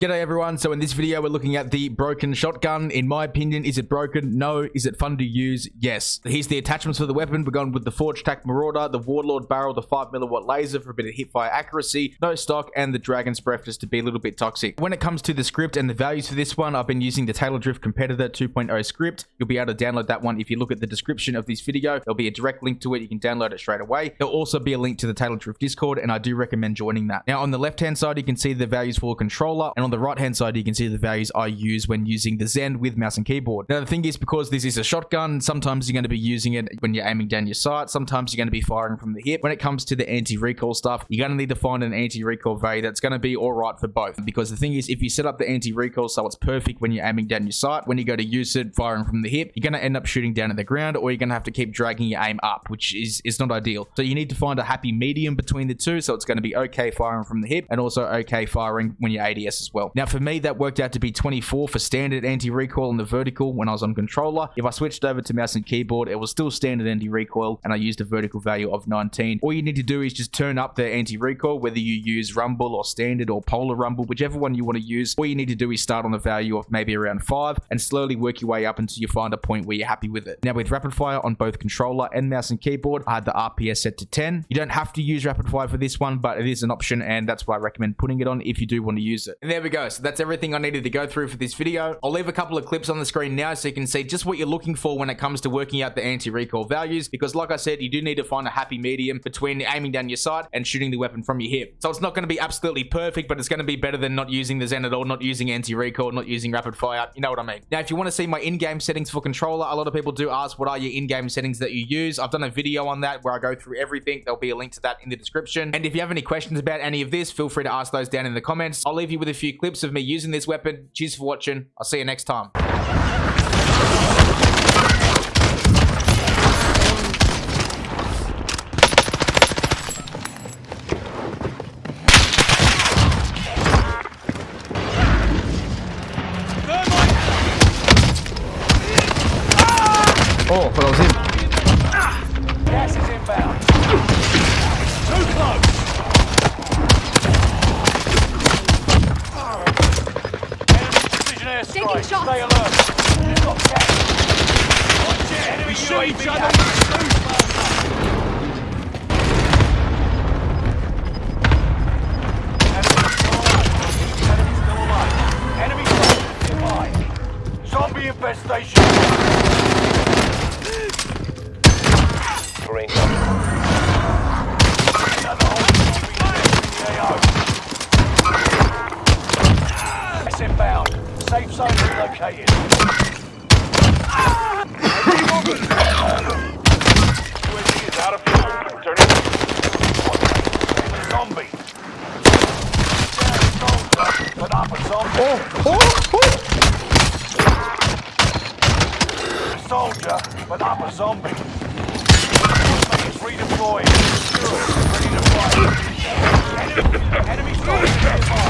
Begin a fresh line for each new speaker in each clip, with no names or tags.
G'day everyone, so in this video we're looking at the broken shotgun. In my opinion, is it broken? No. Is it fun to use? Yes. Here's the attachments for the weapon. We're going with the Forge Tack Marauder, the Warlord Barrel, the 5mm laser for a bit of hipfire accuracy, no stock, and the Dragon's Breath just to be a little bit toxic. When it comes to the script and the values for this one, I've been using the Taylordrift Competitor 2.0 script. You'll be able to download that one if you look at the description of this video. There'll be a direct link to it. You can download it straight away. There'll also be a link to the Taylordrift Discord, and I do recommend joining that. Now on the left hand side you can see the values for controller, and on the right hand side you can see the values I use when using the Zen with mouse and keyboard. Now the thing is, because this is a shotgun, sometimes you're going to be using it when you're aiming down your sight, sometimes you're going to be firing from the hip. When it comes to the anti-recoil stuff, you're going to need to find an anti-recoil value that's going to be alright for both, because the thing is, if you set up the anti-recoil so it's perfect when you're aiming down your sight, when you go to use it firing from the hip, you're going to end up shooting down at the ground, or you're going to have to keep dragging your aim up, which is not ideal. So you need to find a happy medium between the two, so it's going to be okay firing from the hip and also okay firing when you're ADS as well. Now for me, that worked out to be 24 for standard anti-recoil on the vertical when I was on controller. If I switched over to mouse and keyboard, it was still standard anti-recoil, and I used a vertical value of 19. All you need to do is just turn up the anti-recoil, whether you use rumble or standard or polar rumble, whichever one you want to use. All you need to do is start on a value of maybe around 5 and slowly work your way up until you find a point where you're happy with it. Now with rapid fire on both controller and mouse and keyboard, I had the RPS set to 10. You don't have to use rapid fire for this one, but it is an option, and that's why I recommend putting it on if you do want to use it. And there we go. So that's everything I needed to go through for this video. I'll leave a couple of clips on the screen now so you can see just what you're looking for when it comes to working out the anti-recoil values, because like I said, you do need to find a happy medium between aiming down your sight and shooting the weapon from your hip. So it's not going to be absolutely perfect, but it's going to be better than not using the Zen at all, not using anti-recoil, not using rapid fire. You know what I mean? Now if you want to see my in-game settings for controller, a lot of people do ask what are your in-game settings that you use. I've done a video on that where I go through everything. There'll be a link to that in the description, and if you have any questions about any of this, feel free to ask those down in the comments. I'll leave you with a few clips of me using this weapon. Cheers for watching. I'll see you next time. Oh, but I was in.
Gas is inbound. Too close. Enemy precision airstrike. Stay alert. You've got gas. Watch it. Enemy UAV active. Enemy still alive. Enemy nearby. Zombie infestation. Green. Another AO. It's inbound. Safe zone relocated. UAV is out of fuel. Turn it. Zombie. Soldier, but up a zombie. Soldier, but up a zombie. Redeployed. Ready to fight. Enemy soldier nearby.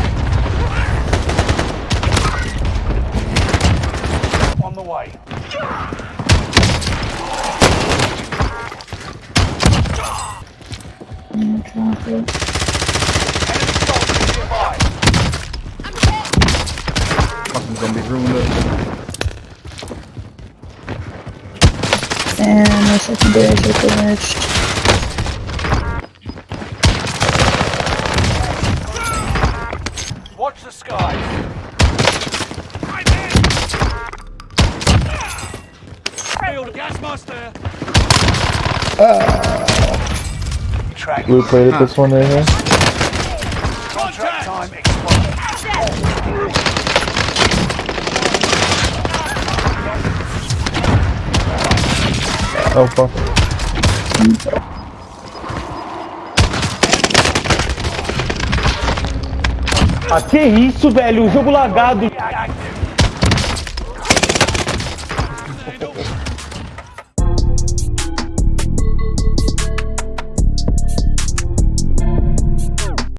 On the way. Enemy soldier nearby.
Fucking zombies ruined it.
And my secondaries are finished.
Watch the skies. Field gas master.
Blue plated this one right here.
Contract time expired.
Oh fuck.
Ah, que isso, velho? O jogo lagado.